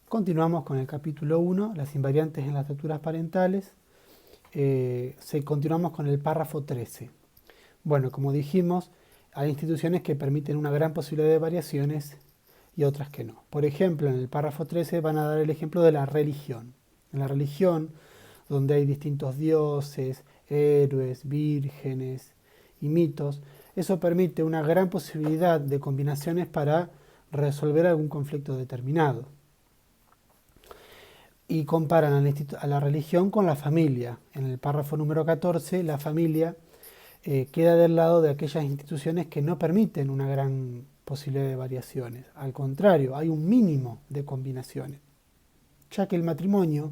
Continuamos con el capítulo 1, las invariantes en las estructuras parentales. Continuamos con el párrafo 13. Bueno, como dijimos, hay instituciones que permiten una gran posibilidad de variaciones y otras que no. Por ejemplo, en el párrafo 13 van a dar el ejemplo de la religión. En la religión, donde hay distintos dioses, héroes, vírgenes y mitos, eso permite una gran posibilidad de combinaciones para resolver algún conflicto determinado. Y comparan a la religión con la familia. En el párrafo número 14, la familia queda del lado de aquellas instituciones que no permiten una gran posibilidad de variaciones. Al contrario, hay un mínimo de combinaciones, ya que el matrimonio,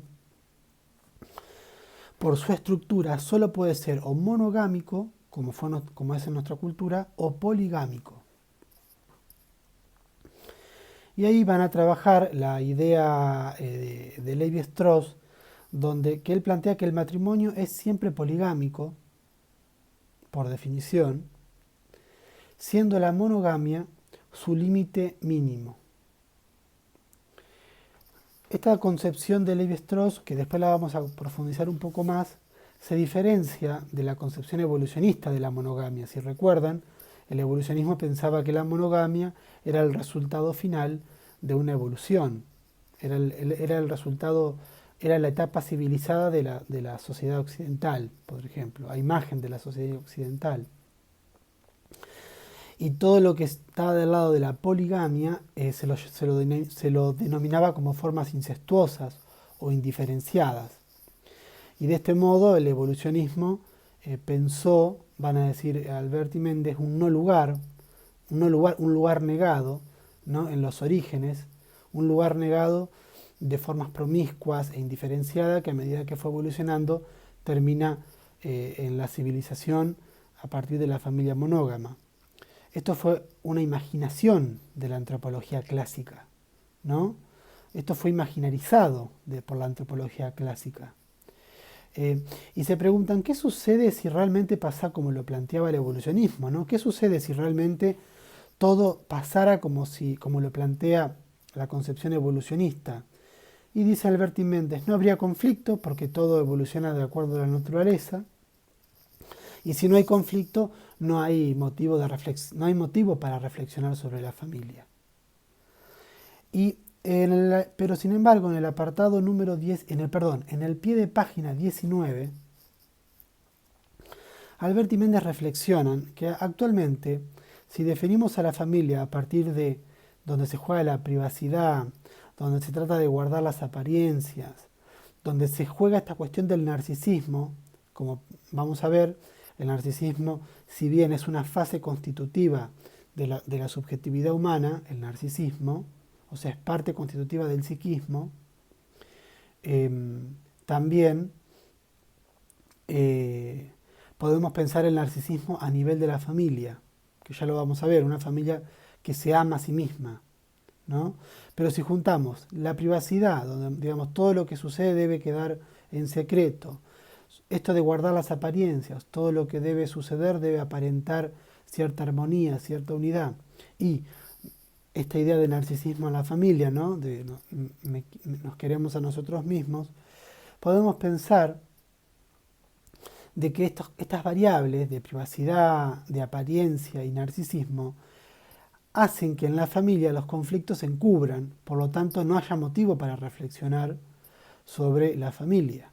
por su estructura, solo puede ser o monogámico, como es en nuestra cultura, o poligámico. Y ahí van a trabajar la idea de Levi-Strauss, que él plantea que el matrimonio es siempre poligámico, por definición, siendo la monogamia su límite mínimo. Esta concepción de Levi-Strauss, que después la vamos a profundizar un poco más, se diferencia de la concepción evolucionista de la monogamia. Si recuerdan, el evolucionismo pensaba que la monogamia era el resultado final de una evolución, era el resultado, era la etapa civilizada de la sociedad occidental, por ejemplo, a imagen de la sociedad occidental. Y todo lo que estaba del lado de la poligamia se lo denominaba como formas incestuosas o indiferenciadas. Y de este modo el evolucionismo pensó, van a decir Alberti Méndez, un lugar negado, ¿no?, en los orígenes, un lugar negado de formas promiscuas e indiferenciadas que a medida que fue evolucionando termina en la civilización a partir de la familia monógama. Esto fue una imaginación de la antropología clásica, ¿no? Esto fue imaginarizado por la antropología clásica. Y se preguntan, ¿qué sucede si realmente pasa como lo planteaba el evolucionismo, ¿no? ¿Qué sucede si realmente todo pasara como lo plantea la concepción evolucionista? Y dice Alberti Méndez, no habría conflicto porque todo evoluciona de acuerdo a la naturaleza. Y si no hay conflicto, no hay motivo para reflexionar sobre la familia. Pero sin embargo, en el apartado número 10, en el pie de página 19, Alberti y Méndez reflexionan que actualmente, si definimos a la familia a partir de donde se juega la privacidad, donde se trata de guardar las apariencias, donde se juega esta cuestión del narcisismo, como vamos a ver, el narcisismo, si bien es una fase constitutiva de la subjetividad humana, el narcisismo, o sea, es parte constitutiva del psiquismo, también podemos pensar el narcisismo a nivel de la familia, que ya lo vamos a ver, una familia que se ama a sí misma, ¿no? Pero si juntamos la privacidad, donde digamos todo lo que sucede debe quedar en secreto, esto de guardar las apariencias, todo lo que debe suceder debe aparentar cierta armonía, cierta unidad, y esta idea de narcisismo en la familia, ¿no?, nos queremos a nosotros mismos, podemos pensar de que estas variables de privacidad, de apariencia y narcisismo hacen que en la familia los conflictos se encubran, por lo tanto no haya motivo para reflexionar sobre la familia.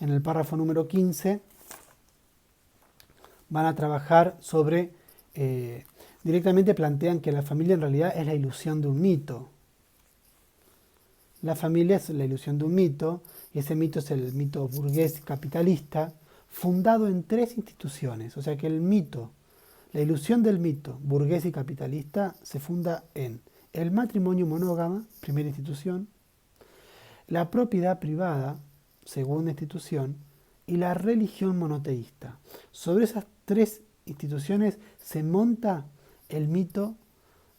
En el párrafo número 15 van a trabajar sobre, directamente plantean que la familia en realidad es la ilusión de un mito. La familia es la ilusión de un mito, y ese mito es el mito burgués capitalista, fundado en 3 instituciones. O sea que el mito, la ilusión del mito burgués y capitalista se funda en el matrimonio monógamo, primera institución, la propiedad privada, segunda institución, y la religión monoteísta. Sobre esas 3 instituciones se monta el mito,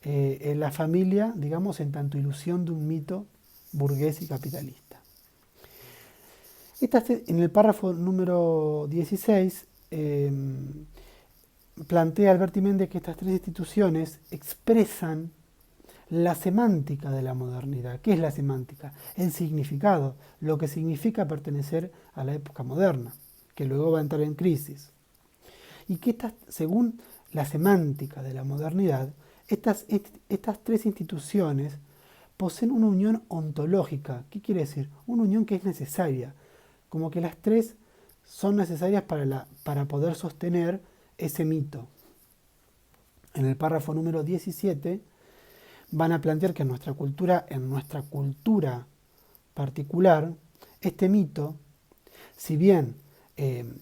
en la familia, digamos, en tanto ilusión de un mito burgués y capitalista. En el párrafo número 16 plantea Alberti Méndez que estas 3 instituciones expresan la semántica de la modernidad. ¿Qué es la semántica? El significado, lo que significa pertenecer a la época moderna, que luego va a entrar en crisis. Y que según la semántica de la modernidad, estas tres instituciones poseen una unión ontológica. ¿Qué quiere decir? Una unión que es necesaria, como que las tres son necesarias para poder sostener ese mito. En el párrafo número 17 van a plantear que en nuestra cultura particular, este mito, si bien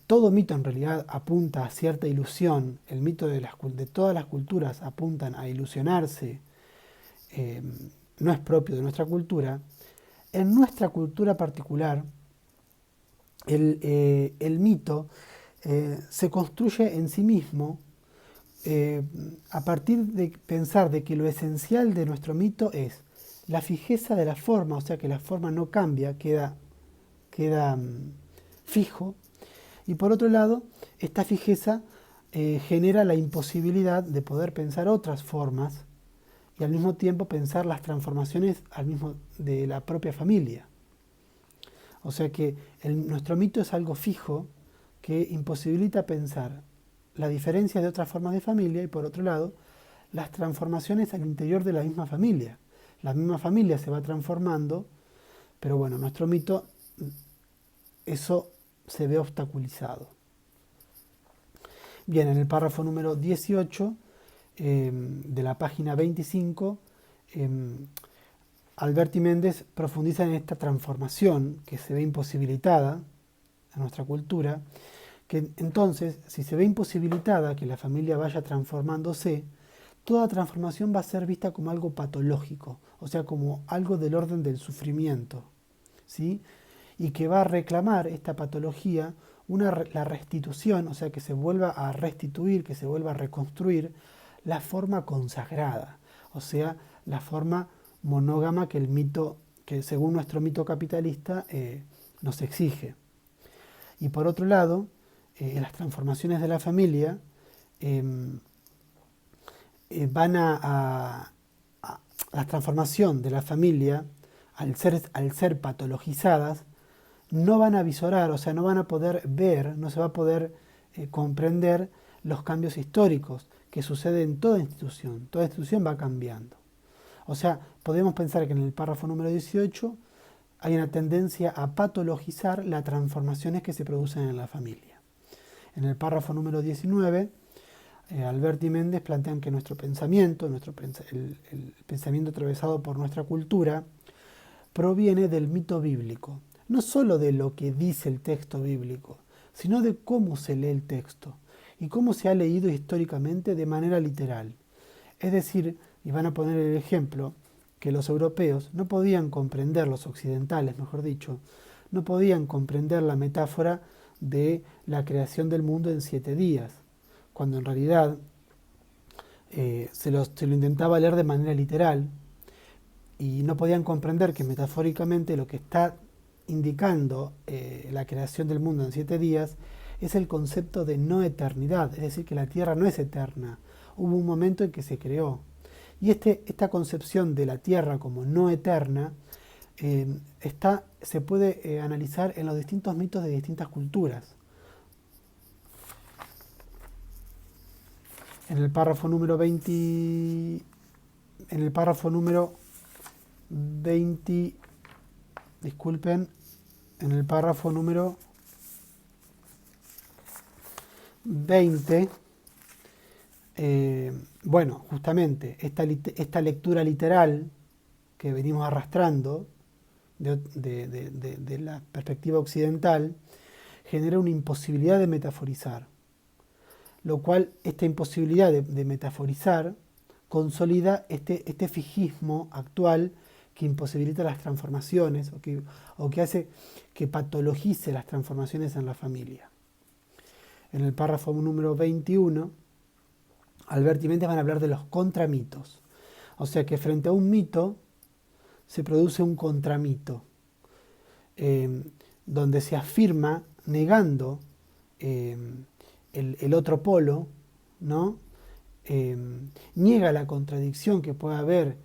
todo mito en realidad apunta a cierta ilusión, el mito de todas las culturas apuntan a ilusionarse, no es propio de nuestra cultura, en nuestra cultura particular, el mito se construye en sí mismo a partir de pensar de que lo esencial de nuestro mito es la fijeza de la forma, o sea que la forma no cambia, queda fijo, y por otro lado, esta fijeza genera la imposibilidad de poder pensar otras formas y al mismo tiempo pensar las transformaciones de la propia familia. O sea que nuestro mito es algo fijo que imposibilita pensar la diferencia de otras formas de familia y por otro lado, las transformaciones al interior de la misma familia. La misma familia se va transformando, pero bueno, nuestro mito, eso se ve obstaculizado. Bien, en el párrafo número 18 de la página 25, Alberti Méndez profundiza en esta transformación que se ve imposibilitada en nuestra cultura, que entonces, si se ve imposibilitada que la familia vaya transformándose, toda transformación va a ser vista como algo patológico, o sea, como algo del orden del sufrimiento, ¿sí? Y que va a reclamar esta patología la restitución, o sea, que se vuelva a restituir, que se vuelva a reconstruir la forma consagrada, o sea, la forma monógama que según nuestro mito capitalista nos exige. Y por otro lado, las transformaciones de la familia la transformación de la familia, al ser patologizadas, no van a visorar, o sea, no van a poder ver, no se va a poder comprender los cambios históricos que suceden en toda institución. Toda institución va cambiando. O sea, podemos pensar que en el párrafo número 18 hay una tendencia a patologizar las transformaciones que se producen en la familia. En el párrafo número 19, Alberti y Méndez plantean que nuestro pensamiento, el pensamiento atravesado por nuestra cultura, proviene del mito bíblico. No solo de lo que dice el texto bíblico, sino de cómo se lee el texto y cómo se ha leído históricamente de manera literal. Es decir, y van a poner el ejemplo, que los europeos no podían comprender, los occidentales mejor dicho, no podían comprender la metáfora de la creación del mundo en 7 días, cuando en realidad se lo intentaba leer de manera literal y no podían comprender que metafóricamente lo que está indicando la creación del mundo en 7 días es el concepto de no eternidad, es decir, que la Tierra no es eterna. Hubo un momento en que se creó. Y esta concepción de la Tierra como no eterna se puede analizar en los distintos mitos de distintas culturas. En el párrafo número 20, disculpen, en el párrafo número 20, bueno, justamente esta lectura literal que venimos arrastrando de la perspectiva occidental genera una imposibilidad de metaforizar, lo cual esta imposibilidad de metaforizar consolida este fijismo actual que imposibilita las transformaciones o que hace que patologice las transformaciones en la familia. En el párrafo número 21, Alberti y Méndez van a hablar de los contramitos. O sea que frente a un mito se produce un contramito, donde se afirma negando el otro polo, ¿no? Niega la contradicción que puede haber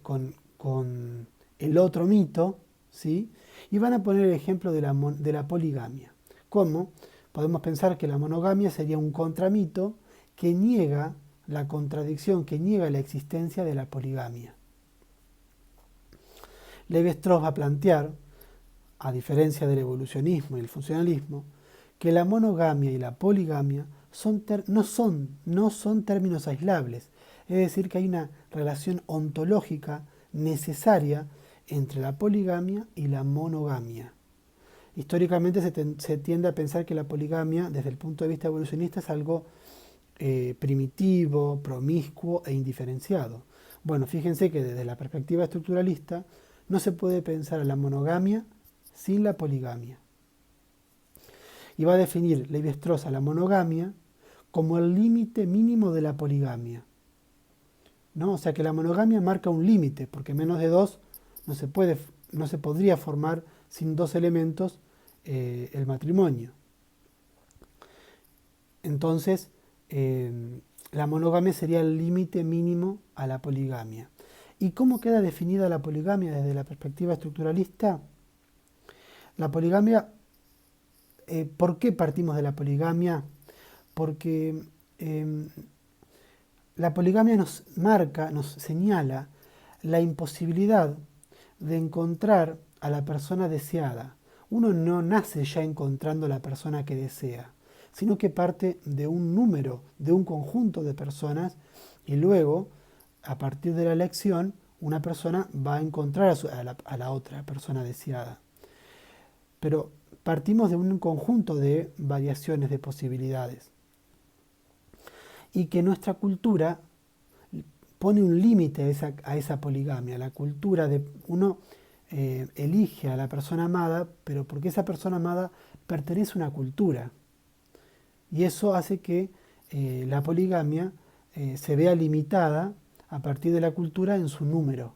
con el otro mito, ¿sí? Y van a poner el ejemplo de la poligamia. ¿Cómo? Podemos pensar que la monogamia sería un contramito que niega la contradicción, que niega la existencia de la poligamia. Levi-Strauss va a plantear, a diferencia del evolucionismo y el funcionalismo, que la monogamia y la poligamia no son términos aislables, es decir, que hay una relación ontológica necesaria entre la poligamia y la monogamia. Históricamente se tiende a pensar que la poligamia, desde el punto de vista evolucionista, es algo primitivo, promiscuo e indiferenciado. Bueno, fíjense que desde la perspectiva estructuralista no se puede pensar a la monogamia sin la poligamia. Y va a definir Levi-Strauss a la monogamia como el límite mínimo de la poligamia, ¿no? O sea que la monogamia marca un límite, porque menos de dos no se podría formar sin dos elementos el matrimonio. Entonces, la monogamia sería el límite mínimo a la poligamia. ¿Y cómo queda definida la poligamia desde la perspectiva estructuralista? La poligamia, ¿por qué partimos de la poligamia? Porque la poligamia nos marca, nos señala la imposibilidad de encontrar a la persona deseada. Uno no nace ya encontrando a la persona que desea, sino que parte de un número, de un conjunto de personas, y luego, a partir de la elección, una persona va a encontrar a la otra persona deseada. Pero partimos de un conjunto de variaciones, de posibilidades. Y que nuestra cultura pone un límite a esa poligamia. La cultura de uno elige a la persona amada, pero porque esa persona amada pertenece a una cultura. Y eso hace que la poligamia se vea limitada a partir de la cultura en su número.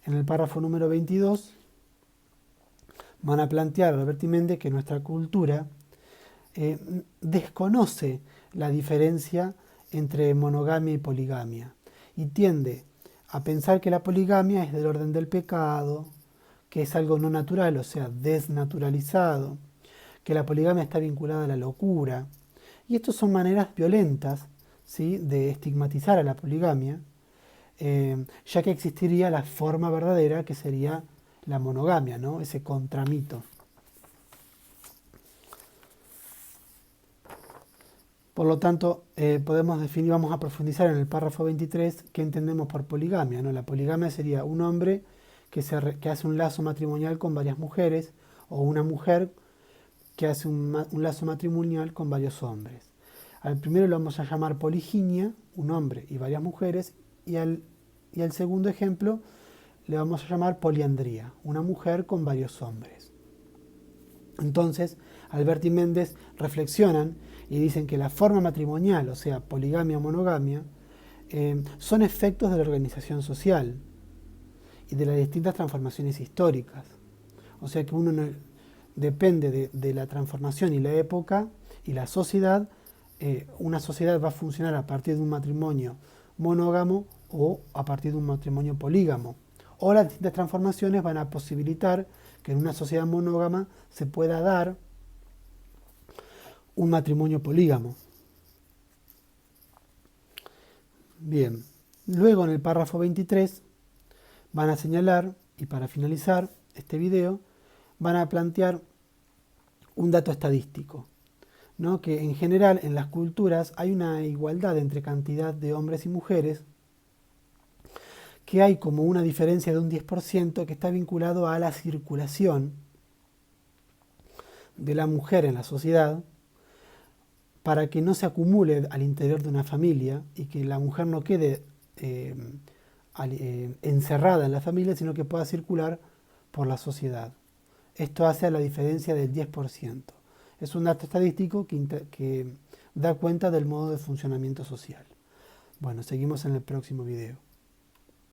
En el párrafo número 22 van a plantear Alberti Méndez que nuestra cultura desconoce la diferencia entre monogamia y poligamia y tiende a pensar que la poligamia es del orden del pecado, que es algo no natural, o sea, desnaturalizado, que la poligamia está vinculada a la locura. Y estas son maneras violentas, ¿sí?, de estigmatizar a la poligamia, ya que existiría la forma verdadera que sería la monogamia, ¿no?, ese contramito. Por lo tanto, podemos definir, vamos a profundizar en el párrafo 23, qué entendemos por poligamia, ¿no? La poligamia sería un hombre que hace un lazo matrimonial con varias mujeres, o una mujer que hace un lazo matrimonial con varios hombres. Al primero lo vamos a llamar poliginia, un hombre y varias mujeres, y al segundo ejemplo le vamos a llamar poliandría, una mujer con varios hombres. Entonces, Alberti y Méndez reflexionan y dicen que la forma matrimonial, o sea, poligamia o monogamia, son efectos de la organización social y de las distintas transformaciones históricas. O sea que uno depende de la transformación y la época y la sociedad. Una sociedad va a funcionar a partir de un matrimonio monógamo o a partir de un matrimonio polígamo. O las distintas transformaciones van a posibilitar que en una sociedad monógama se pueda dar un matrimonio polígamo. Bien, luego en el párrafo 23 van a señalar, y para finalizar este video, van a plantear un dato estadístico, ¿no?, que en general en las culturas hay una igualdad entre cantidad de hombres y mujeres, que hay como una diferencia de un 10% que está vinculado a la circulación de la mujer en la sociedad, para que no se acumule al interior de una familia y que la mujer no quede encerrada en la familia, sino que pueda circular por la sociedad. Esto hace a la diferencia del 10%. Es un dato estadístico que da cuenta del modo de funcionamiento social. Bueno, seguimos en el próximo video.